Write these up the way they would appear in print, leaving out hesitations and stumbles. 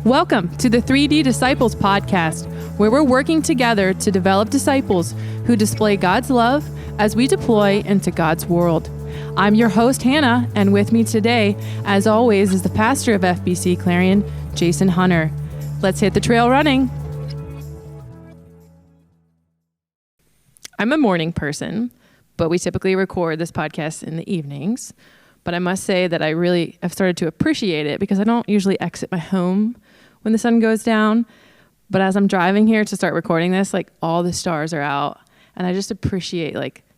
Welcome to the 3D Disciples podcast, where we're working together to develop disciples who display God's love as we deploy into God's world. I'm your host, Hannah, and with me today, as always, is the pastor of FBC Clarion, Jason Hunter. Let's hit the trail running. I'm a morning person, but we typically record this podcast in the evenings. But I must say that I really have started to appreciate it because I don't usually exit my home when the sun goes down. But as I'm driving here to start recording this, all the stars are out, and I just appreciate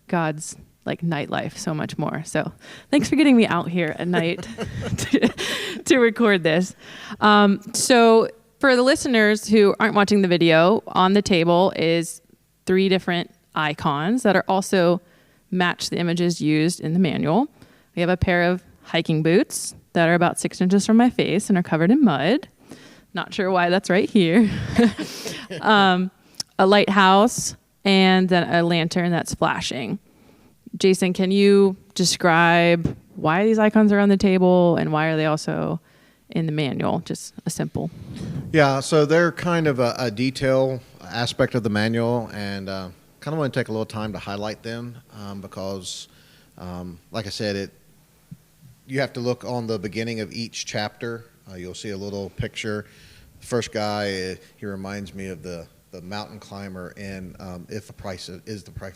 God's nightlife so much more. So thanks for getting me out here at night to record this. So for the listeners who aren't watching the video, on the table is 3 different icons that are also match the images used in the manual. We have a pair of hiking boots that are about 6 inches from my face and are covered in mud. Not sure why that's right here. A lighthouse, and then a lantern that's flashing. Jason, can you describe why these icons are on the table and why are they also in the manual? Just a simple. Yeah, so they're kind of a detail aspect of the manual, and kind of want to take a little time to highlight them because, like I said, you have to look on the beginning of each chapter. You'll see a little picture. The first guy, he reminds me of the mountain climber in If the Price is Right.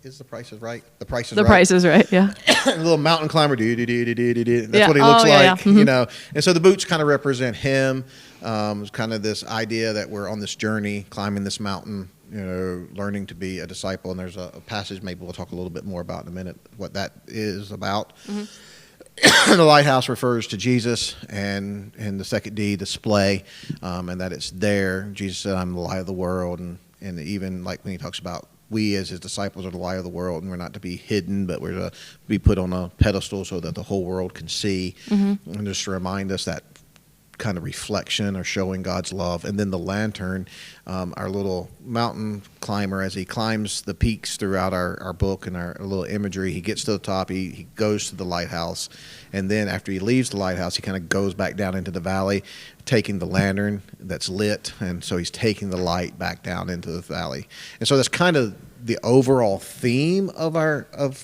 The Price is Right. The Price is Right. Yeah. A little mountain climber. That's what he looks like. Yeah. Mm-hmm. You know. And so the boots kind of represent him. It's kind of this idea that we're on this journey, climbing this mountain, learning to be a disciple. And there's a passage maybe we'll talk a little bit more about in a minute what that is about. Mm-hmm. The lighthouse refers to Jesus, and the second D, display, and that it's there. Jesus said, "I'm the light of the world," and even when he talks about we as his disciples are the light of the world, and we're not to be hidden, but we're to be put on a pedestal so that the whole world can see, and just to remind us that kind of reflection or showing God's love. And then the lantern, our little mountain climber, as he climbs the peaks throughout our book and our little imagery, he gets to the top, he goes to the lighthouse, and then after he leaves the lighthouse, he kind of goes back down into the valley, taking the lantern that's lit, and so he's taking the light back down into the valley. And so that's kind of the overall theme of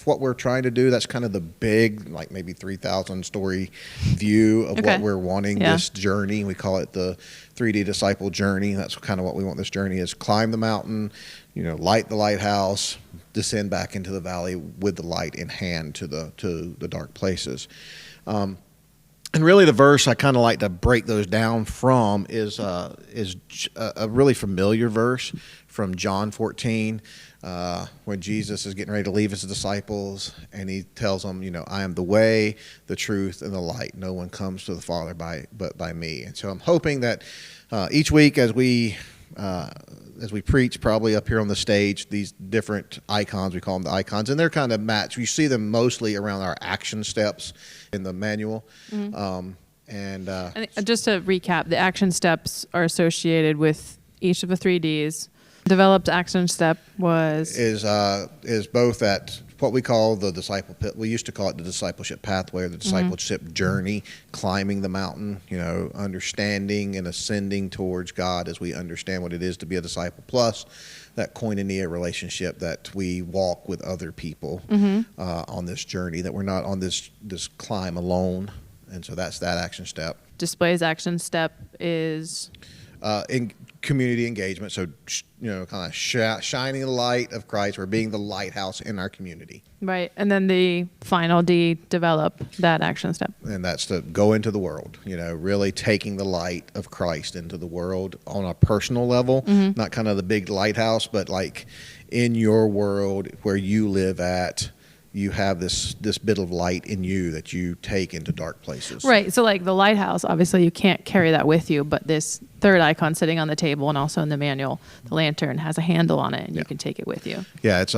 what we're trying to do. That's kind of the big, maybe 3,000 story view of what we're wanting this journey. We call it the 3D disciple journey. That's kind of what we want this journey is: climb the mountain, light the lighthouse, descend back into the valley with the light in hand to the dark places. And really, the verse I kind of like to break those down from is a really familiar verse from John 14, when Jesus is getting ready to leave his disciples, and he tells them, I am the way, the truth, and the light. No one comes to the Father but by me. And so I'm hoping that each week as we preach, probably up here on the stage, these different icons, we call them the icons, and they're kind of matched. You see them mostly around our action steps in the manual. Mm-hmm. And just to recap, the action steps are associated with each of the 3Ds. Developed action step is both at what we call the disciple pit. We used to call it the discipleship pathway or the discipleship journey, climbing the mountain, understanding and ascending towards God as we understand what it is to be a disciple, plus that koinonia relationship that we walk with other people on this journey, that we're not on this climb alone. And so that's that action step. Display's action step is in community engagement. So, kind of shining the light of Christ. We're being the lighthouse in our community. Right. And then the final D, develop that action step. And that's to go into the world, really taking the light of Christ into the world on a personal level, not kind of the big lighthouse, but in your world where you live at, you have this bit of light in you that you take into dark places. Right. So the lighthouse, obviously you can't carry that with you, but this third icon sitting on the table and also in the manual, the lantern has a handle on it and you can take it with you. Yeah. It's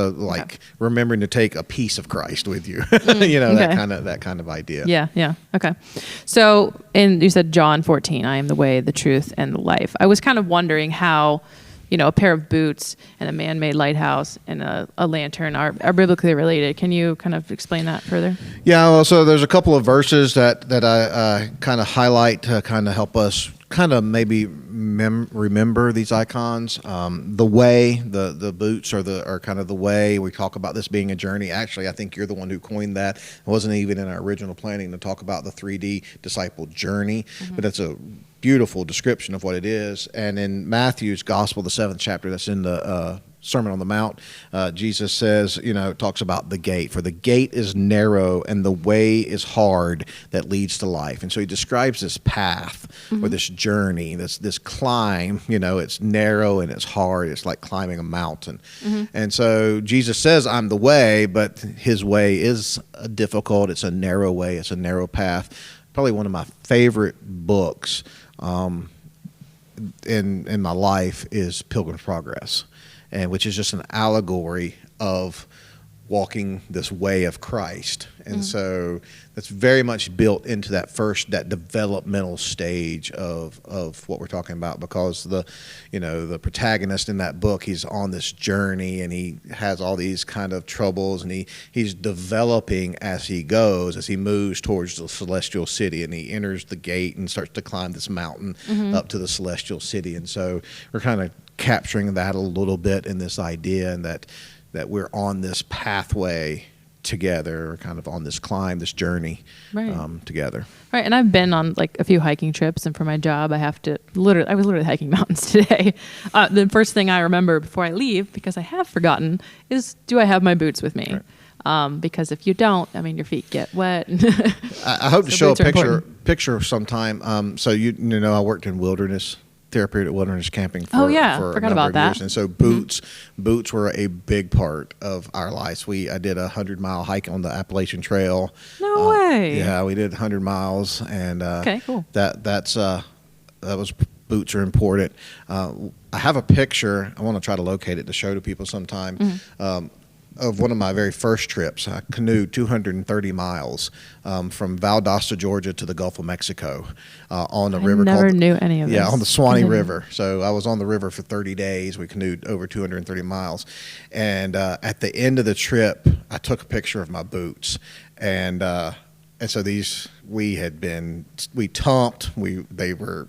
remembering to take a piece of Christ with you, that kind of idea. Yeah. Yeah. Okay. So, and you said John 14, I am the way, the truth, and the life. I was kind of wondering how, a pair of boots and a man-made lighthouse and a lantern are biblically related. Can you kind of explain that further? Yeah, well, so there's a couple of verses that I kind of highlight to kind of help us kind of maybe remember these icons. The way, the boots are kind of the way. We talk about this being a journey. Actually, I think you're the one who coined that. It wasn't even in our original planning to talk about the 3D disciple journey, but it's a beautiful description of what it is. And in Matthew's Gospel, the 7th chapter, that's in the Sermon on the Mount, Jesus says, talks about the gate. For the gate is narrow and the way is hard that leads to life. And so he describes this path or this journey, this climb. It's narrow and it's hard. It's like climbing a mountain. And so Jesus says, I'm the way, but his way is difficult. It's a narrow way. It's a narrow path. Probably one of my favorite books in my life is Pilgrim's Progress. And which is just an allegory of walking this way of Christ. And so that's very much built into that developmental stage of what we're talking about, because the protagonist in that book, he's on this journey and he has all these kind of troubles, and he's developing as he goes, as he moves towards the celestial city, and he enters the gate and starts to climb this mountain up to the celestial city. And so we're kind of capturing that a little bit in this idea, and that we're on this pathway together, kind of on this climb, this journey together. Right. And I've been on like a few hiking trips, and for my job, I was literally hiking mountains today. The first thing I remember before I leave, because I have forgotten, is do I have my boots with me? Right. Because if you don't, your feet get wet. I hope to show a picture sometime. So I worked in wilderness therapeutic wilderness camping for forgot a number about of that. years. And so boots were a big part of our lives. I did a 100-mile hike on the Appalachian Trail. No way. Yeah, we did 100 miles, and okay, cool. Boots are important. I have a picture. I want to try to locate it to show to people sometime. Of one of my very first trips. I canoed 230 miles from Valdosta, Georgia to the Gulf of Mexico on a river called... I never knew any of this. Yeah, on the Swanee River. So I was on the river for 30 days. We canoed over 230 miles. And at the end of the trip, I took a picture of my boots. And so we tumped. They were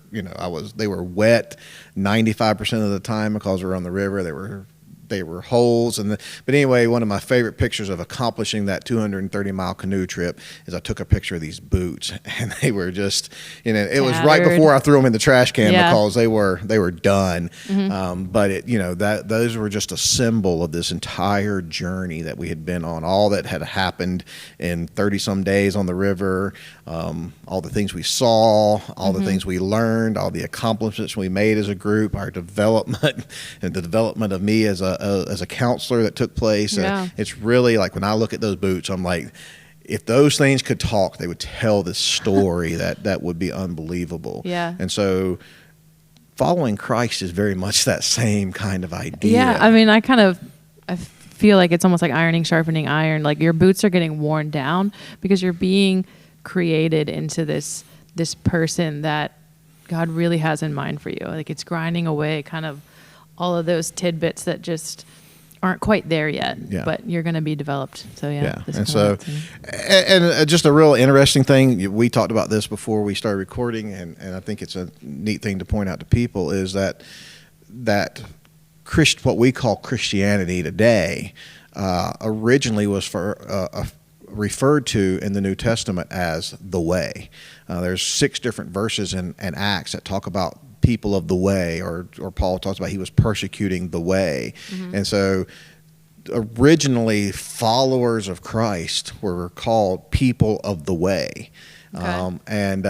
wet 95% of the time because we were on the river. They were holes, but anyway, one of my favorite pictures of accomplishing that 230-mile canoe trip is I took a picture of these boots, and they were just, it was right before I threw them in the trash can because they were done. But those were just a symbol of this entire journey that we had been on, all that had happened in 30-some days on the river, all the things we saw, all the things we learned, all the accomplishments we made as a group, our development, and the development of me as a counselor that took place. It's really like when I look at those boots, I'm like, if those things could talk, they would tell this story that would be unbelievable. Yeah. And so following Christ is very much that same kind of idea. Yeah, I feel like it's almost like ironing, sharpening iron. Like your boots are getting worn down because you're being created into this person that God really has in mind for you. Like it's grinding away kind of all of those tidbits that just aren't quite there yet, but you're going to be developed. So and just a real interesting thing, we talked about this before we started recording, and I think it's a neat thing to point out to people is that what we call Christianity today originally was referred to in the New Testament as the way. There's 6 different verses in Acts that talk about people of the way, or Paul talks about he was persecuting the way. And so originally followers of Christ were called people of the way. Okay. And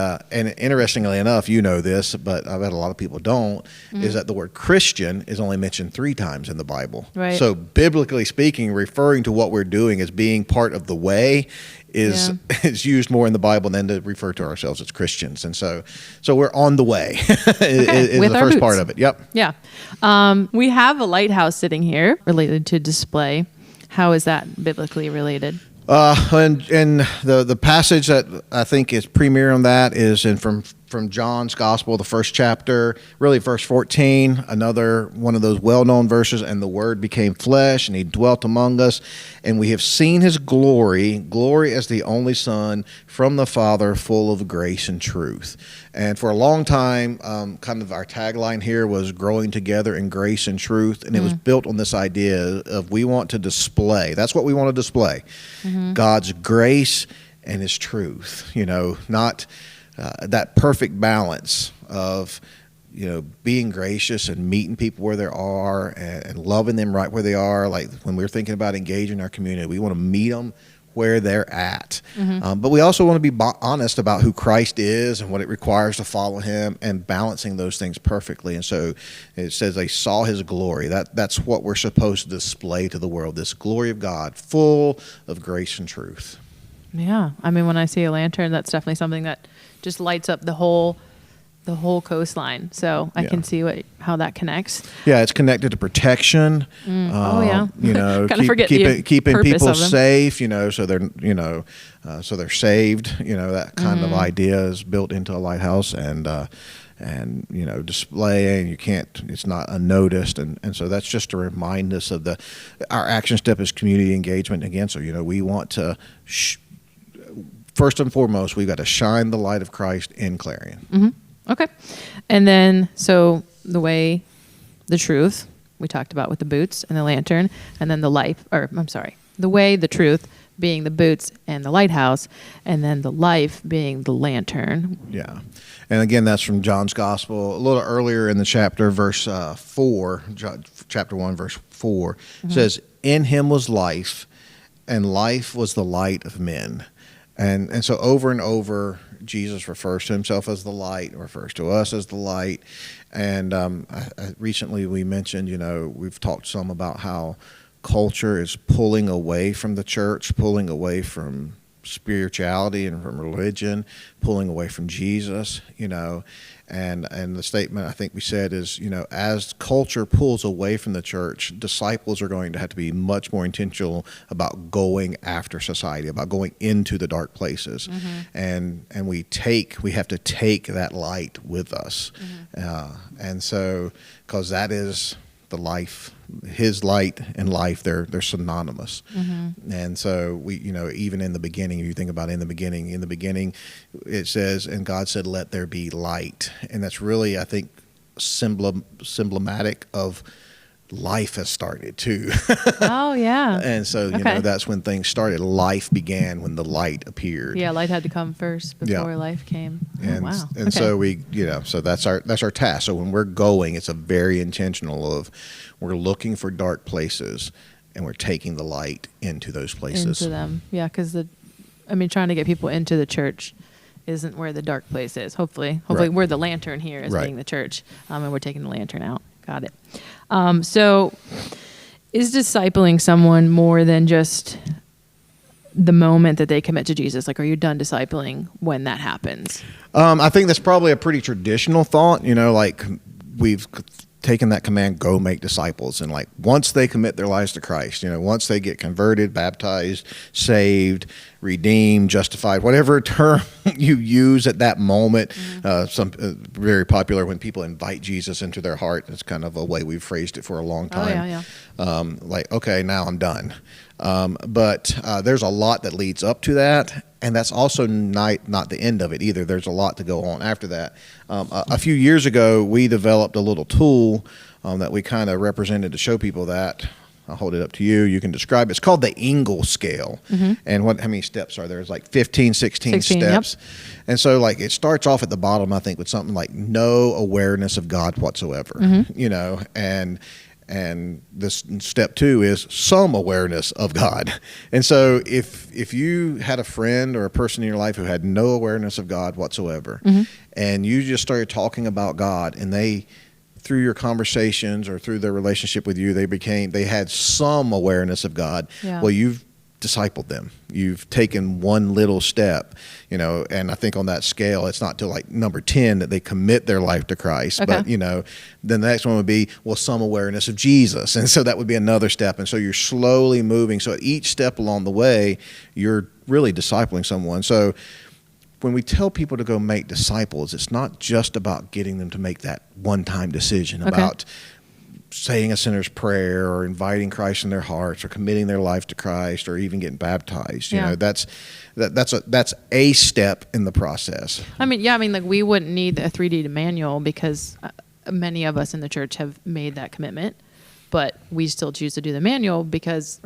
interestingly enough, this, but I bet a lot of people don't, is that the word Christian is only mentioned 3 times in the Bible. Right. So biblically speaking, referring to what we're doing as being part of the way is used more in the Bible than to refer to ourselves as Christians. And so we're on the way is the first part of it. Yep. Yeah. We have a lighthouse sitting here related to display. How is that biblically related? And the passage that I think is premier on that is from from John's Gospel, the first chapter, really verse 14, another one of those well-known verses, and the Word became flesh, and he dwelt among us, and we have seen his glory as the only Son from the Father, full of grace and truth. And for a long time, kind of our tagline here was growing together in grace and truth, and it was built on this idea of we want to display, that's what we want to display, God's grace and his truth, not that perfect balance of, being gracious and meeting people where they are and loving them right where they are. Like when we're thinking about engaging our community, we want to meet them where they're at. But we also want to be honest about who Christ is and what it requires to follow him, and balancing those things perfectly. And so it says they saw his glory. That's what we're supposed to display to the world, this glory of God, full of grace and truth. Yeah. I mean, when I see a lantern, that's definitely something that just lights up the whole coastline. So I can see how that connects. Yeah, it's connected to protection. Kind of forget keeping people safe. So they're so they're saved. That kind of idea is built into a lighthouse, and display, and it's not unnoticed, and so that's just to remind us of our action step is community engagement again. So we want to. First and foremost, we've got to shine the light of Christ in Clarion. Okay. And then, so the truth, we talked about with the boots and the lantern, and then the way, the truth being the boots and the lighthouse, and then the life being the lantern. Yeah. And again, that's from John's Gospel. A little earlier in the chapter, verse 4, chapter 1, verse 4, says, "In him was life, and life was the light of men." And so over and over, Jesus refers to himself as the light, refers to us as the light. And recently we mentioned, we've talked some about how culture is pulling away from the church, pulling away from spirituality and from religion, pulling away from Jesus, and the statement I think we said is, as culture pulls away from the church, disciples are going to have to be much more intentional about going after society, about going into the dark places, and we have to take that light with us, and so because that is the life. His light and life, they're synonymous. And so we, even in the beginning, if you think about in the beginning it says, and God said, let there be light. And that's really, I think, symbolic of life has started too. Oh yeah. And so, that's when things started. Life began when the light appeared. Yeah. Light had to come first before life came. And, wow. And so so that's our task. So when we're going, it's a very intentional of, we're looking for dark places and we're taking the light into those places. Into them. Yeah. Cause trying to get people into the church isn't where the dark place is. Hopefully right. Where the lantern here is right. being the church. And we're taking the lantern out. Got it. So is discipling someone more than just the moment that they commit to Jesus? Like, are you done discipling when that happens? I think that's probably a pretty traditional thought, like we've taken that command, go make disciples. And like, once they commit their lives to Christ, once they get converted, baptized, saved, redeemed, justified, whatever term you use at that moment, some very popular when people invite Jesus into their heart. It's kind of a way we've phrased it for a long time. Like, okay, now I'm done. But there's a lot that leads up to that. And that's also not the end of it either. There's a lot to go on after that. A few years ago, we developed a little tool that we kind of represented to show people that. I'll hold it up to you. You can describe it. It's called the Engel scale. And how many steps are there? It's like 15, 16 steps. Yep. And so like it starts off at the bottom, I think, with something like no awareness of God whatsoever, and this step 2 is some awareness of God. And so if you had a friend or a person in your life who had no awareness of God whatsoever, and you just started talking about God, and they, through your conversations or through their relationship with you, they had some awareness of God. Yeah. Well, you've discipled them. You've taken one little step, and I think on that scale, it's not till like number 10 that they commit their life to Christ. Okay. But, then the next one would be, some awareness of Jesus. And so that would be another step. And so you're slowly moving. So at each step along the way, you're really discipling someone. So when we tell people to go make disciples, it's not just about getting them to make that one-time decision about saying a sinner's prayer or inviting Christ in their hearts or committing their life to Christ or even getting baptized. You know, that's a step in the process. I mean, like we wouldn't need a 3D manual because many of us in the church have made that commitment, but we still choose to do the manual because,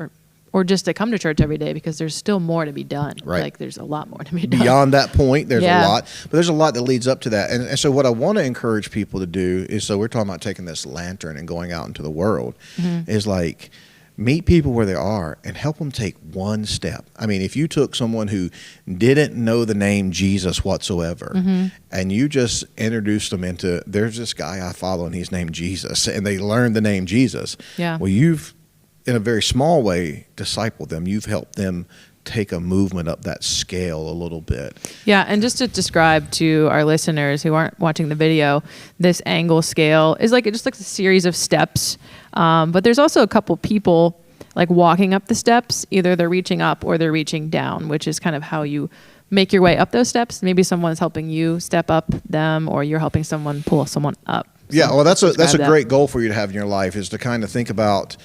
or just to come to church every day because there's still more to be done. Right. Like there's a lot more to be done. Beyond that point, there's a lot, but there's a lot that leads up to that. And so what I want to encourage people to do is, so we're talking about taking this lantern and going out into the world, is like meet people where they are and help them take one step. I mean, if you took someone who didn't know the name Jesus whatsoever and you just introduced them into, there's this guy I follow and he's named Jesus, and they learned the name Jesus. Yeah. Well, you've, in a very small way, disciple them. You've helped them take a movement up that scale a little bit. Yeah, and just to describe to our listeners who aren't watching the video, this angle scale is like, it just looks a series of steps. But there's also a couple people like walking up the steps. Either they're reaching up or they're reaching down, which is kind of how you make your way up those steps. Maybe someone's helping you step up them, or you're helping someone pull someone up. So yeah, well, that's a great goal for you to have in your life, is to kind of think about,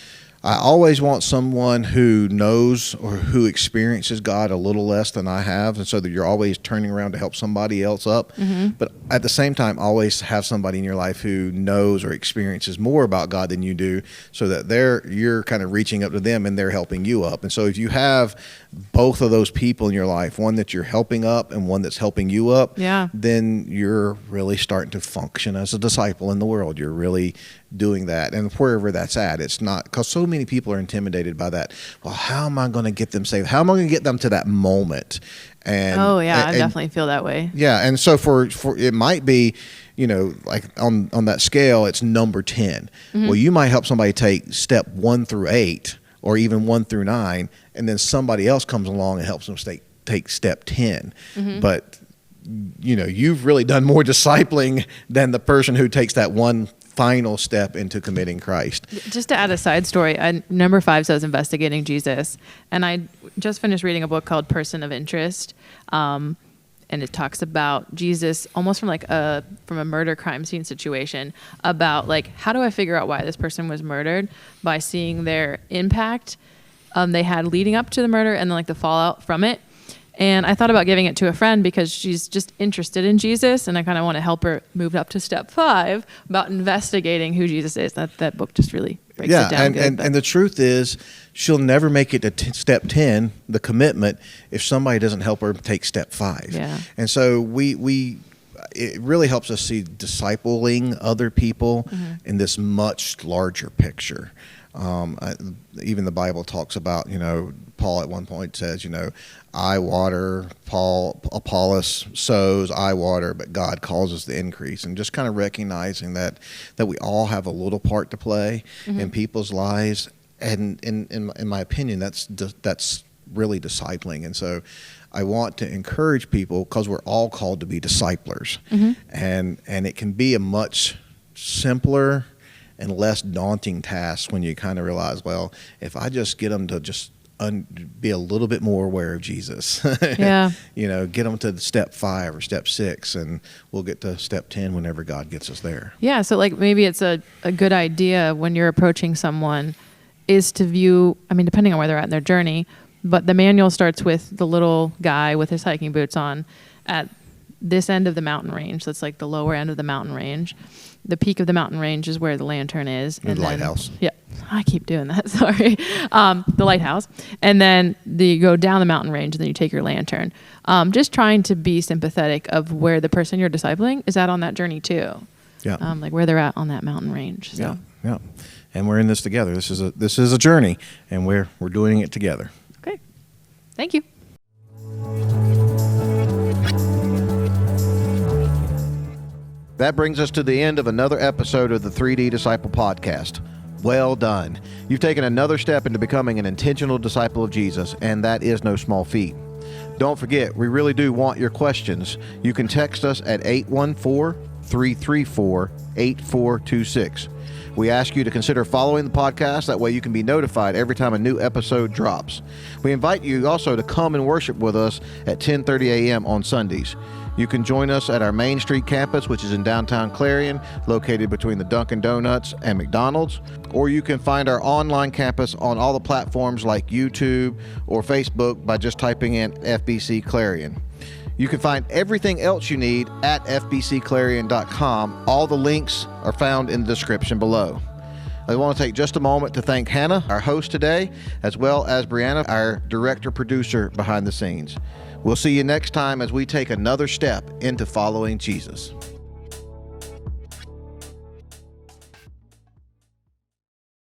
I always want someone who knows or who experiences God a little less than I have, and so that you're always turning around to help somebody else up. But at the same time, always have somebody in your life who knows or experiences more about God than you do, so that you're kind of reaching up to them and they're helping you up. And so if you have both of those people in your life, one that you're helping up and one that's helping you up, then you're really starting to function as a disciple in the world. You're really doing that, and wherever that's at, it's not, because so many people are intimidated by that. Well, how am I going to get them saved? How am I going to get them to that moment? And I definitely feel that way. Yeah, and so for it might be, you know, like on that scale, it's number 10. Well, you might help somebody take step 1 through 8, or even 1 through 9, and then somebody else comes along and helps them take step 10. But you know, you've really done more discipling than the person who takes that one final step into committing Christ. Just to add a side story, number 5 says investigating Jesus, and I just finished reading a book called Person of Interest, and it talks about Jesus almost from a murder crime scene situation, about like, how do I figure out why this person was murdered? By seeing their impact they had leading up to the murder, and then like the fallout from it. And I thought about giving it to a friend because she's just interested in Jesus, and I kind of want to help her move up to step 5 about investigating who Jesus is. That book just really breaks it down. And the truth is, she'll never make it to step 10, the commitment, if somebody doesn't help her take step 5. Yeah. And so it really helps us see discipling other people in this much larger picture. Even the Bible talks about, you know, Paul at one point says, you know, I water, Apollos sows, I water, but God causes the increase. And just kind of recognizing that we all have a little part to play in people's lives. And in my opinion, that's really discipling. And so I want to encourage people, because we're all called to be disciplers. And it can be a much simpler and less daunting task when you kind of realize, well, if I just get them to just be a little bit more aware of Jesus, you know, get them to step 5 or step 6, and we'll get to step 10 whenever God gets us there. Yeah. So like maybe it's a good idea when you're approaching someone is to view, I mean, depending on where they're at in their journey, but the manual starts with the little guy with his hiking boots on at this end of the mountain range. That's like the lower end of the mountain range. The peak of the mountain range is where the lantern is. And the lighthouse. Yeah, I keep doing that. Sorry. The lighthouse. And then you go down the mountain range, and then you take your lantern. Just trying to be sympathetic of where the person you're discipling is at on that journey too. Yeah. Like where they're at on that mountain range. So. Yeah. And we're in this together. This is a journey, and we're doing it together. Okay. Thank you. That brings us to the end of another episode of the 3D Disciple Podcast. Well done. You've taken another step into becoming an intentional disciple of Jesus, and that is no small feat. Don't forget, we really do want your questions. You can text us at 888-334-8426. We ask you to consider following the podcast. That way you can be notified every time a new episode drops. We invite you also to come and worship with us at 10:30 a.m. on Sundays. You can join us at our Main Street campus, which is in downtown Clarion, located between the Dunkin Donuts and McDonald's. Or you can find our online campus on all the platforms like YouTube or Facebook by just typing in FBC Clarion. You can find everything else you need at fbcclarion.com. All the links are found in the description below. I want to take just a moment to thank Hannah, our host today, as well as Brianna, our director-producer behind the scenes. We'll see you next time as we take another step into following Jesus.